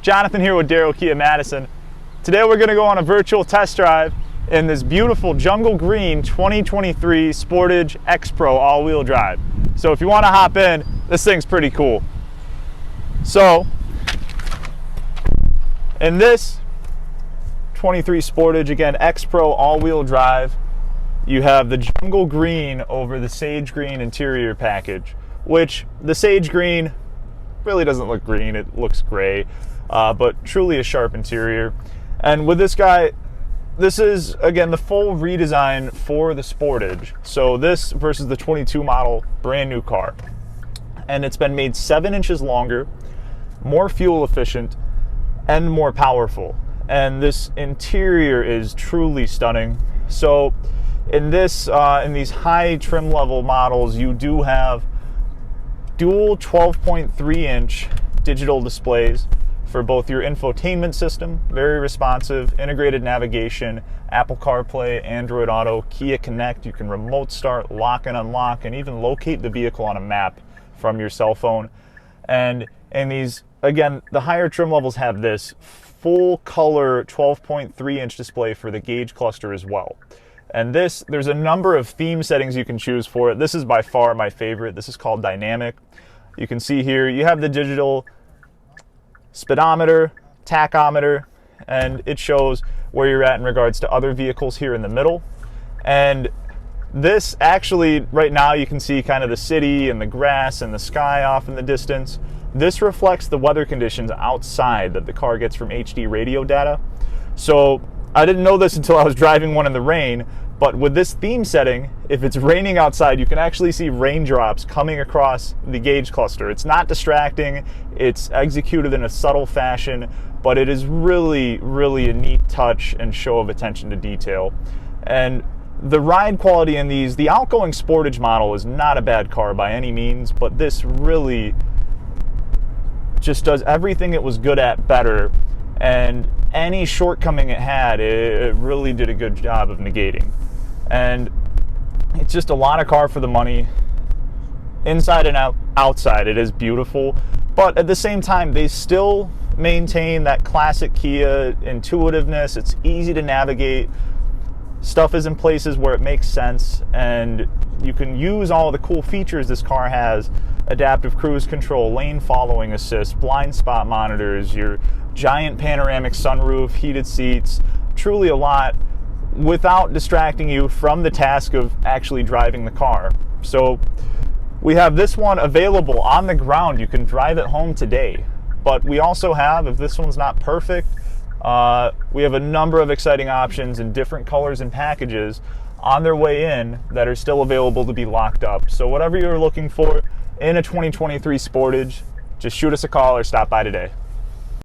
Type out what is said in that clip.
Jonathan here with Darrow Kia Madison. Today we're going to go on a virtual test drive in this beautiful jungle green 2023 Sportage X-PRO all-wheel drive. So if you want to hop in, this thing's pretty cool. So in this 23 Sportage, again, X-PRO all-wheel drive, you have the jungle green over the sage green interior package, which the sage green really doesn't look green, it looks gray, but truly a sharp interior. And with this guy, this is, again, the full redesign for the Sportage. So this versus the 22 model, brand new car. And it's been made 7 inches longer, more fuel efficient, and more powerful. And this interior is truly stunning. So in this, in these high trim level models, you do have dual 12.3 inch digital displays for both your infotainment system, very responsive, integrated navigation, Apple CarPlay, Android Auto, Kia Connect. You can remote start, lock and unlock, and even locate the vehicle on a map from your cell phone. And these, again, the higher trim levels have this full color 12.3 inch display for the gauge cluster as well. And this, there's a number of theme settings you can choose for it. This is by far my favorite. This is called Dynamic. You can see here, you have the digital speedometer, tachometer, and it shows where you're at in regards to other vehicles here in the middle. And this actually, right now you can see kind of the city and the grass and the sky off in the distance. This reflects the weather conditions outside that the car gets from HD radio data. So I didn't know this until I was driving one in the rain, but with this theme setting, if it's raining outside, you can actually see raindrops coming across the gauge cluster. It's not distracting, it's executed in a subtle fashion, but it is really, really a neat touch and show of attention to detail. And the ride quality in these, the outgoing Sportage model is not a bad car by any means, but this really just does everything it was good at better, and any shortcoming it had, it really did a good job of negating. And it's just a lot of car for the money. Inside and outside, it is beautiful, but at the same time, they still maintain that classic Kia intuitiveness. It's easy to navigate. Stuff is in places where it makes sense, and you can use all the cool features this car has: adaptive cruise control, lane following assist, blind spot monitors, your giant panoramic sunroof, heated seats, truly a lot, without distracting you from the task of actually driving the car. So we have this one available on the ground. You can drive it home today. But we also have, if this one's not perfect, we have a number of exciting options in different colors and packages on their way in that are still available to be locked up. So whatever you're looking for in a 2023 Sportage, just shoot us a call or stop by today.